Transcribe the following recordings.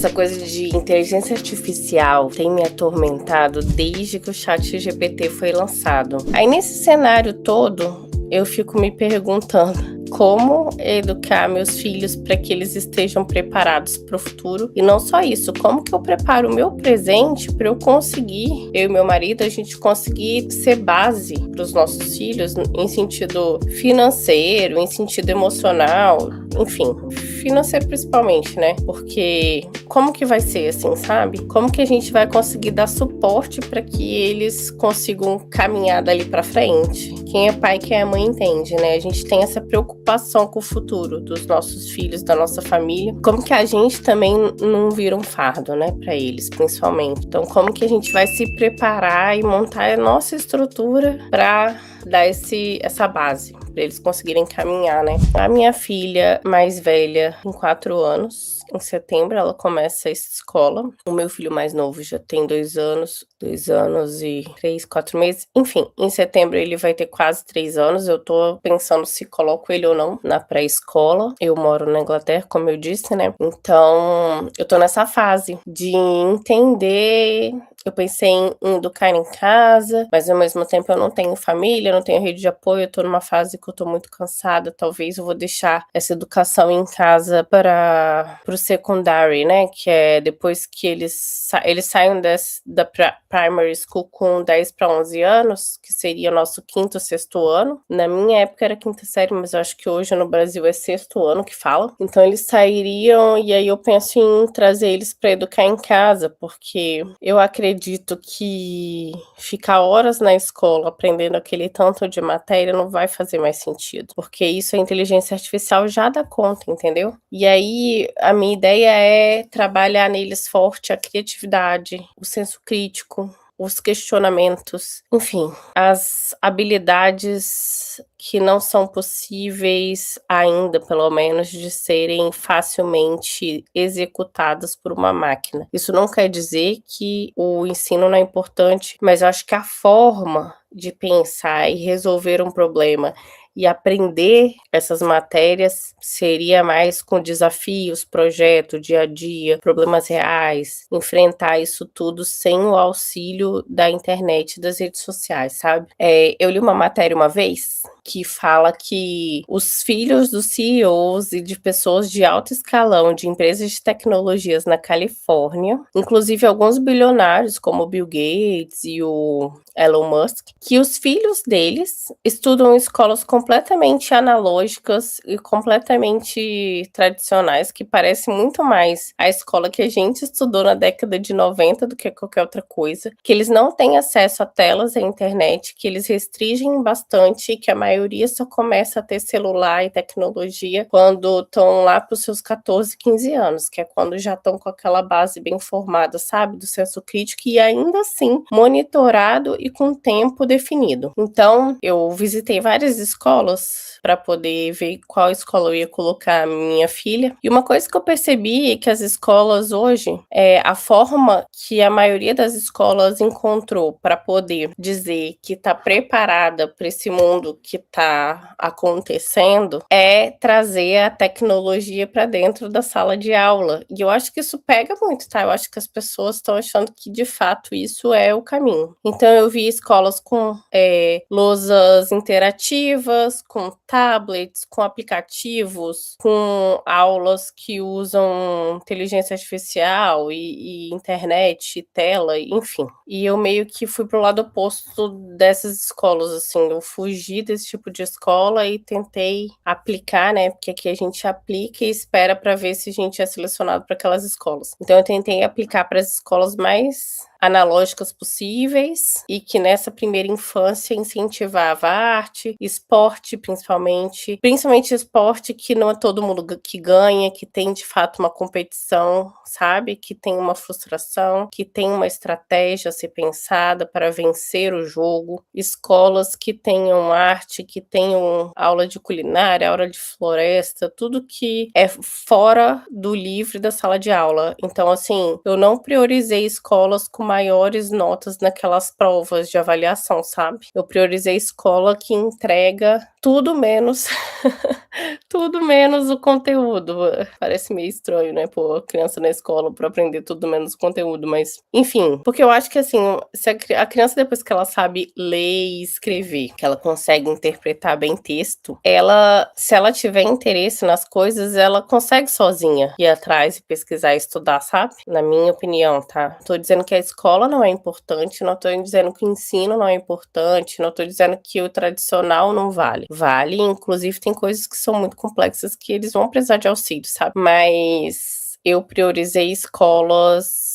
essa coisa de inteligência artificial tem me atormentado desde que o ChatGPT foi lançado. Aí nesse cenário todo, eu fico me perguntando como educar meus filhos para que eles estejam preparados para o futuro. E não só isso, como que eu preparo o meu presente para eu conseguir, eu e meu marido, a gente conseguir ser base para os nossos filhos em sentido financeiro, em sentido emocional, enfim, financeiro principalmente, né? Porque como que vai ser assim, sabe? Como que a gente vai conseguir dar suporte para que eles consigam caminhar dali para frente? Quem é pai, quem é mãe entende, né? A gente tem essa preocupação com o futuro dos nossos filhos, da nossa família. Como que a gente também não vira um fardo, né, para eles, principalmente. Então, como que a gente vai se preparar e montar a nossa estrutura para dar essa base, para eles conseguirem caminhar, né? A minha filha mais velha, em 4 anos, em setembro ela começa a escola. O meu filho mais novo já tem 2 anos e 3, 4 meses. Enfim, em setembro ele vai ter quase 3 anos. Eu tô pensando se coloco ele ou não na pré-escola. Eu moro na Inglaterra, como eu disse, né? Então, eu tô nessa fase de entender. Eu pensei em educar em casa, mas ao mesmo tempo eu não tenho família, não tenho rede de apoio, eu tô numa fase que eu tô muito cansada. Talvez eu vou deixar essa educação em casa para o secundário, né? Que é depois que eles saem da primary school com 10 para 11 anos, que seria o nosso 5º, 6º ano. Na minha época era 5ª série, mas eu acho que hoje no Brasil é 6º ano que fala. Então eles sairiam e aí eu penso em trazer eles para educar em casa, porque eu acredito que ficar horas na escola aprendendo aquele tanto de matéria não vai fazer mais sentido, porque isso a inteligência artificial já dá conta, entendeu? E aí a minha ideia é trabalhar neles forte a criatividade, o senso crítico, os questionamentos, enfim, as habilidades que não são possíveis ainda, pelo menos, de serem facilmente executadas por uma máquina. Isso não quer dizer que o ensino não é importante, mas eu acho que a forma de pensar e resolver um problema e aprender essas matérias seria mais com desafios, projeto, dia a dia, problemas reais, enfrentar isso tudo sem o auxílio da internet e das redes sociais, sabe? Eu li uma matéria uma vez que fala que os filhos dos CEOs e de pessoas de alto escalão de empresas de tecnologias na Califórnia, inclusive alguns bilionários como o Bill Gates e o Elon Musk, que os filhos deles estudam em escolas completamente analógicas e completamente tradicionais, que parece muito mais a escola que a gente estudou na década de 90 do que qualquer outra coisa, que eles não têm acesso a telas e internet, que eles restringem bastante, que a maioria só começa a ter celular e tecnologia quando estão lá para os seus 14, 15 anos, que é quando já estão com aquela base bem formada, sabe, do senso crítico e ainda assim monitorado e com tempo definido. Então, eu visitei várias escolas para poder ver qual escola eu ia colocar a minha filha. E uma coisa que eu percebi é que as escolas hoje, a forma que a maioria das escolas encontrou para poder dizer que está preparada para esse mundo que está acontecendo é trazer a tecnologia para dentro da sala de aula. E eu acho que isso pega muito, tá? Eu acho que as pessoas estão achando que de fato isso é o caminho. Então eu vi escolas com lousas interativas, com tablets, com aplicativos, com aulas que usam inteligência artificial e internet, e tela, enfim. E eu meio que fui pro lado oposto dessas escolas, assim, eu fugi desse tipo de escola e tentei aplicar, né, porque aqui a gente aplica e espera para ver se a gente é selecionado para aquelas escolas. Então eu tentei aplicar para as escolas mais analógicas possíveis e que nessa primeira infância incentivava arte, esporte principalmente esporte que não é todo mundo que ganha, que tem de fato uma competição, sabe? Que tem uma frustração, que tem uma estratégia a ser pensada para vencer o jogo, escolas que tenham arte, que tenham aula de culinária, aula de floresta, tudo que é fora do livre da sala de aula. Então, assim, eu não priorizei escolas com maiores notas naquelas provas de avaliação, sabe? Eu priorizei escola que entrega tudo menos tudo menos o conteúdo. Parece meio estranho, né, pôr a criança na escola pra aprender tudo menos o conteúdo, mas enfim, porque eu acho que, assim, se a criança depois que ela sabe ler e escrever, que ela consegue interpretar bem texto, se ela tiver interesse nas coisas, ela consegue sozinha ir atrás e pesquisar e estudar, sabe, na minha opinião, tá. Tô dizendo que a escola não é importante, não tô dizendo que o ensino não é importante, não tô dizendo que o tradicional não vale. Vale, inclusive tem coisas que são muito complexas que eles vão precisar de auxílio, sabe. Mas eu priorizei escolas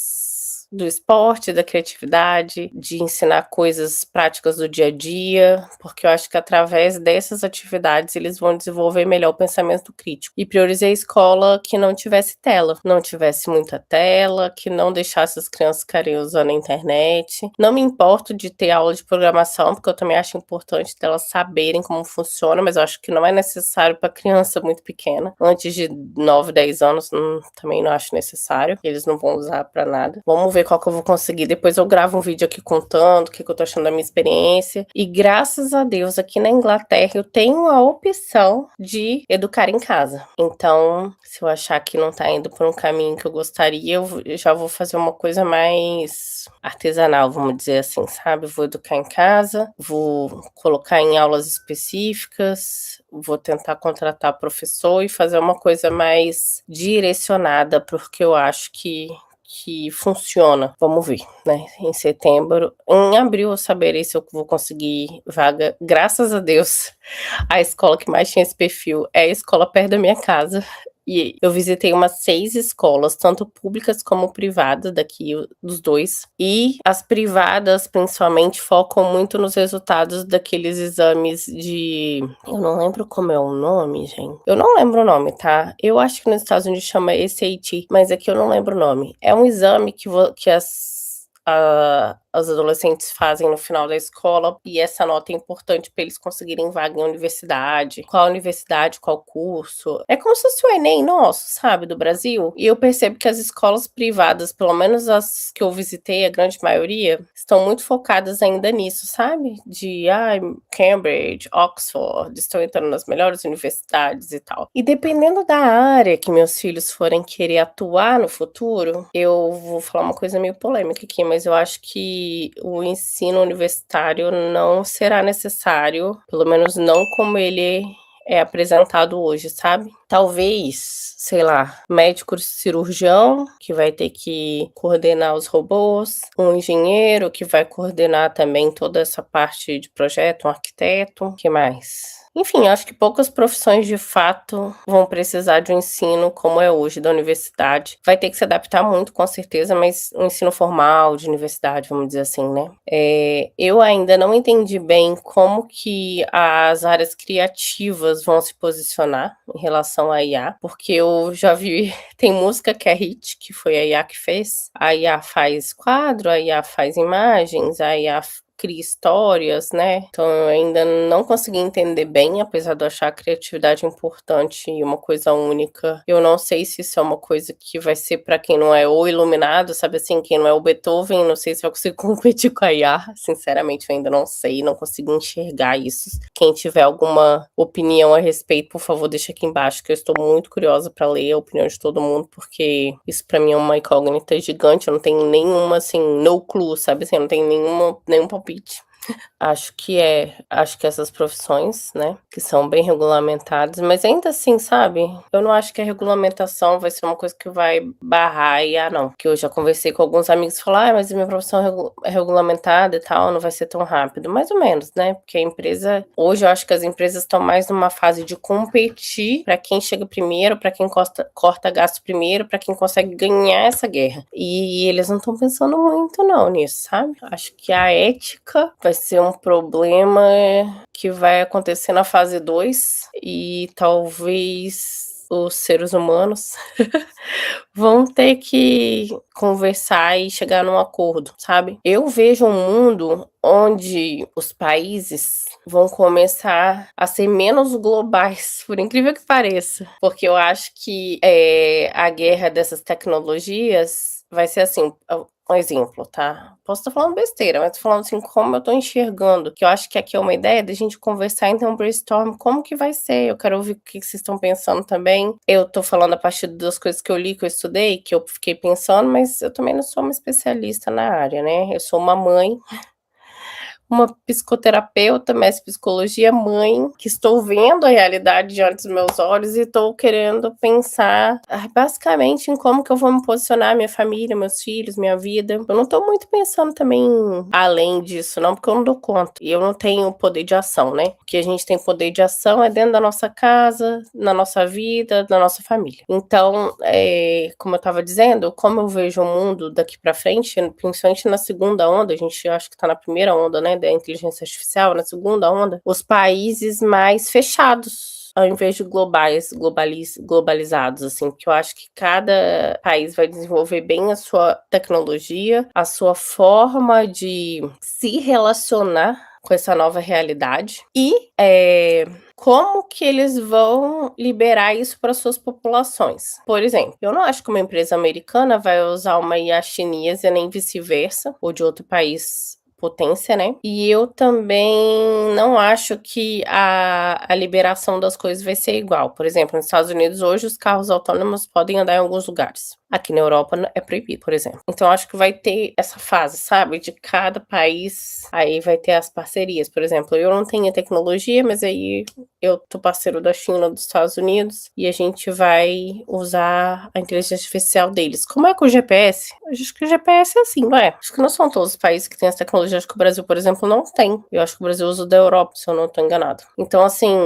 do esporte, da criatividade, de ensinar coisas práticas do dia a dia, porque eu acho que através dessas atividades eles vão desenvolver melhor o pensamento crítico. E priorizei escola que não tivesse tela, não tivesse muita tela, que não deixasse as crianças ficarem usando a internet. Não me importo de ter aula de programação, porque eu também acho importante delas saberem como funciona, mas eu acho que não é necessário para criança muito pequena. Antes de 9, 10 anos, também não acho necessário. Eles não vão usar para nada. Vamos ver qual que eu vou conseguir. Depois eu gravo um vídeo aqui contando o que eu tô achando da minha experiência. E graças a Deus, aqui na Inglaterra, eu tenho a opção de educar em casa. Então, se eu achar que não tá indo por um caminho que eu gostaria, eu já vou fazer uma coisa mais artesanal, vamos dizer assim, sabe? Vou educar em casa, vou colocar em aulas específicas, vou tentar contratar professor e fazer uma coisa mais direcionada, porque eu acho que funciona. Vamos ver, né, em setembro. Em abril eu saberei se eu vou conseguir vaga. Graças a Deus, a escola que mais tinha esse perfil é a escola perto da minha casa. E eu visitei umas 6 escolas, tanto públicas como privadas, daqui dos 2. E as privadas, principalmente, focam muito nos resultados daqueles exames de... Eu não lembro como é o nome, gente. Eu não lembro o nome, tá? Eu acho que nos Estados Unidos chama SAT, mas aqui eu não lembro o nome. É um exame que os adolescentes fazem no final da escola, e essa nota é importante para eles conseguirem vaga em universidade. Qual universidade, qual curso. É como se fosse o Enem nosso, sabe, do Brasil. E eu percebo que as escolas privadas, pelo menos as que eu visitei, a grande maioria, estão muito focadas ainda nisso, sabe? De, Cambridge, Oxford, estão entrando nas melhores universidades e tal. E dependendo da área que meus filhos forem querer atuar no futuro, eu vou falar uma coisa meio polêmica aqui, mas eu acho que o ensino universitário não será necessário, pelo menos não como ele é apresentado hoje, sabe? Talvez, sei lá, médico cirurgião, que vai ter que coordenar os robôs, um engenheiro que vai coordenar também toda essa parte de projeto, um arquiteto, que mais? Enfim, acho que poucas profissões de fato vão precisar de um ensino como é hoje da universidade. Vai ter que se adaptar muito, com certeza, mas um ensino formal de universidade, vamos dizer assim, né? Eu ainda não entendi bem como que as áreas criativas vão se posicionar em relação à IA, porque eu já vi, tem música que é hit, que foi a IA que fez. A IA faz quadro, a IA faz imagens, a IA cria histórias, né? Então eu ainda não consegui entender bem, apesar de eu achar a criatividade importante e uma coisa única. Eu não sei se isso é uma coisa que vai ser para quem não é o iluminado, sabe assim, quem não é o Beethoven, não sei se vai conseguir competir com a IA. Sinceramente, eu ainda não sei, não consigo enxergar isso. Quem tiver alguma opinião a respeito, por favor, deixa aqui embaixo, que eu estou muito curiosa para ler a opinião de todo mundo, porque isso para mim é uma incógnita gigante. Eu não tenho nenhuma, assim, no clue, sabe assim, eu não tenho nenhum palpite. Acho que essas profissões, né, que são bem regulamentadas, mas ainda assim, sabe, eu não acho que a regulamentação vai ser uma coisa que vai barrar a IA não, porque eu já conversei com alguns amigos e falaram: mas a minha profissão é regulamentada e tal, não vai ser tão rápido, mais ou menos, né, porque a empresa, hoje eu acho que as empresas estão mais numa fase de competir para quem chega primeiro, para quem corta gasto primeiro, para quem consegue ganhar essa guerra, e eles não estão pensando muito não nisso, sabe, acho que a ética vai ser um problema que vai acontecer na fase 2 e talvez os seres humanos vão ter que conversar e chegar num acordo, sabe? Eu vejo um mundo onde os países vão começar a ser menos globais, por incrível que pareça, porque eu acho que a guerra dessas tecnologias vai ser assim, um exemplo, tá? Posso estar falando besteira, mas tô falando assim, como eu tô enxergando, que eu acho que aqui é uma ideia da gente conversar, então, brainstorm, como que vai ser? Eu quero ouvir o que vocês estão pensando também. Eu tô falando a partir das coisas que eu li, que eu estudei, que eu fiquei pensando, mas eu também não sou uma especialista na área, né? Eu sou uma mãe, uma psicoterapeuta, mestre em psicologia, mãe, que estou vendo a realidade diante dos meus olhos e estou querendo pensar basicamente em como que eu vou me posicionar, minha família, meus filhos, minha vida. Eu não estou muito pensando também além disso, não, porque eu não dou conta. E eu não tenho poder de ação, né? O que a gente tem poder de ação é dentro da nossa casa, na nossa vida, na nossa família. Então, como eu estava dizendo, como eu vejo o mundo daqui para frente, principalmente na segunda onda, a gente acho que está na primeira onda, né, da inteligência artificial, na segunda onda, os países mais fechados, ao invés de globalizados, assim, porque eu acho que cada país vai desenvolver bem a sua tecnologia, a sua forma de se relacionar com essa nova realidade e como que eles vão liberar isso para suas populações. Por exemplo, eu não acho que uma empresa americana vai usar uma IA chinesa nem vice-versa, ou de outro país potência, né? E eu também não acho que a liberação das coisas vai ser igual. Por exemplo, nos Estados Unidos, hoje, os carros autônomos podem andar em alguns lugares. Aqui na Europa é proibido, por exemplo. Então, acho que vai ter essa fase, sabe? De cada país, aí vai ter as parcerias. Por exemplo, eu não tenho tecnologia, mas aí eu tô parceiro da China, dos Estados Unidos, e a gente vai usar a inteligência artificial deles. Como é com o GPS? Acho que o GPS é assim, não é? Acho que não são todos os países que têm essa tecnologia. Acho que o Brasil, por exemplo, não tem. Eu acho que o Brasil usa o da Europa, se eu não tô enganado. Então, assim,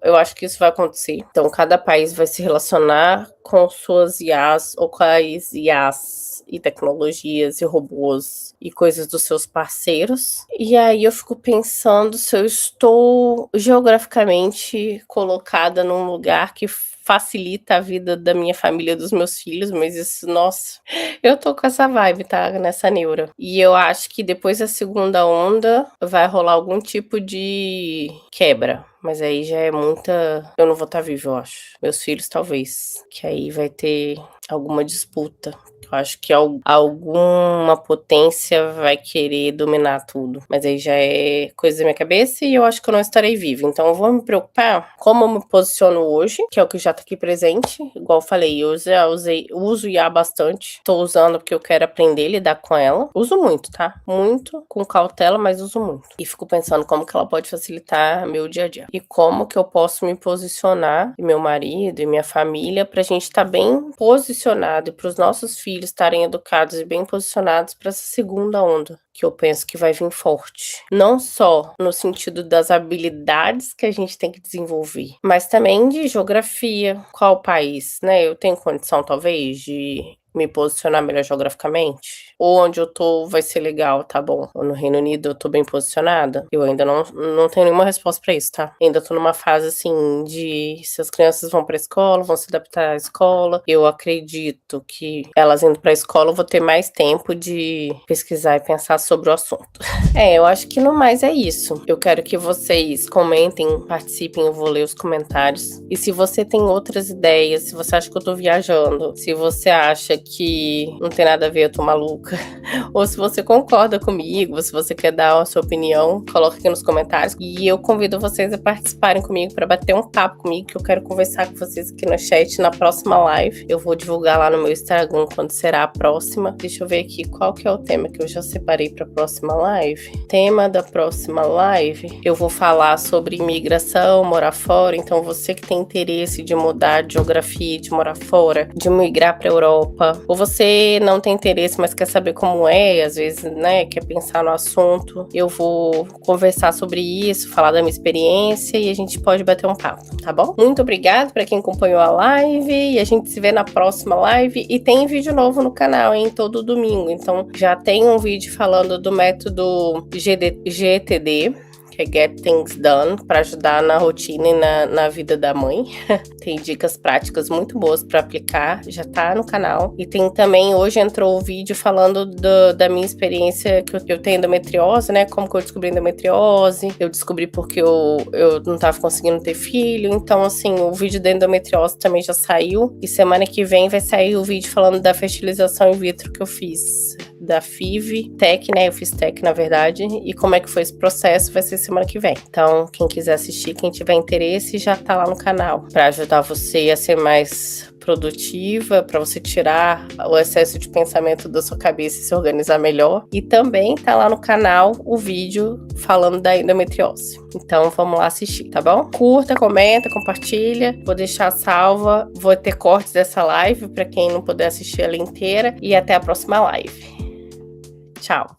eu acho que isso vai acontecer. Então, cada país vai se relacionar com suas IAs ou com as IAs e tecnologias e robôs e coisas dos seus parceiros. E aí eu fico pensando se eu estou geograficamente colocada num lugar que facilita a vida da minha família, dos meus filhos, mas isso, nossa, eu tô com essa vibe, tá? Nessa neura. E eu acho que depois da segunda onda vai rolar algum tipo de quebra. Mas aí já é muita. Eu não vou estar vivo, eu acho. Meus filhos, talvez. Que aí vai ter alguma disputa. Eu acho que alguma potência vai querer dominar tudo. Mas aí já é coisa da minha cabeça e eu acho que eu não estarei viva. Então eu vou me preocupar como eu me posiciono hoje, que é o que já tá aqui presente. Igual eu falei, eu já uso IA bastante. Tô usando porque eu quero aprender a lidar com ela. Uso muito, tá? Muito, com cautela, mas uso muito. E fico pensando como que ela pode facilitar meu dia a dia. E como que eu posso me posicionar, e meu marido e minha família, pra gente estar bem posicionado e pros nossos filhos estarem educados e bem posicionados para essa segunda onda, que eu penso que vai vir forte. Não só no sentido das habilidades que a gente tem que desenvolver, mas também de geografia, qual país, né? Eu tenho condição, talvez, de me posicionar melhor geograficamente? Ou onde eu tô vai ser legal, tá bom? Ou no Reino Unido eu tô bem posicionada? Eu ainda não tenho nenhuma resposta pra isso, tá? Ainda tô numa fase, assim, de se as crianças vão pra escola, vão se adaptar à escola. Eu acredito que elas indo pra escola eu vou ter mais tempo de pesquisar e pensar sobre o assunto. Eu acho que no mais é isso. Eu quero que vocês comentem, participem, eu vou ler os comentários. E se você tem outras ideias, se você acha que eu tô viajando, se você acha que não tem nada a ver, eu tô maluca, ou se você concorda comigo, se você quer dar a sua opinião, coloca aqui nos comentários. E eu convido vocês a participarem comigo para bater um papo comigo, que eu quero conversar com vocês aqui no chat na próxima live. Eu vou divulgar lá no meu Instagram quando será a próxima. Deixa eu ver aqui qual que é o tema que eu já separei para a próxima live. Tema da próxima live, eu vou falar sobre imigração, morar fora. Então você que tem interesse de mudar de geografia, de morar fora, de migrar para Europa, ou você não tem interesse, mas quer saber como é, às vezes, né, quer pensar no assunto, eu vou conversar sobre isso, falar da minha experiência e a gente pode bater um papo, tá bom? Muito obrigada para quem acompanhou a live e a gente se vê na próxima live. E tem vídeo novo no canal, hein, todo domingo. Então já tem um vídeo falando do método GTD, que é Get Things Done, para ajudar na rotina e na vida da mãe. Tem dicas práticas muito boas para aplicar, já tá no canal. E tem também, hoje entrou o vídeo falando da minha experiência que eu tenho endometriose, né? Como que eu descobri endometriose. Eu descobri porque eu não tava conseguindo ter filho. Então, assim, o vídeo da endometriose também já saiu. E semana que vem vai sair o vídeo falando da fertilização in vitro que eu fiz da FIV, TEC, né? Eu fiz TEC, na verdade, e como é que foi esse processo vai ser semana que vem. Então, quem quiser assistir, quem tiver interesse, já tá lá no canal para ajudar você a ser mais produtiva, para você tirar o excesso de pensamento da sua cabeça e se organizar melhor. E também tá lá no canal o vídeo falando da endometriose. Então vamos lá assistir, tá bom? Curta, comenta, compartilha. Vou deixar salva, vou ter cortes dessa live para quem não puder assistir ela inteira. E até a próxima live. Tchau!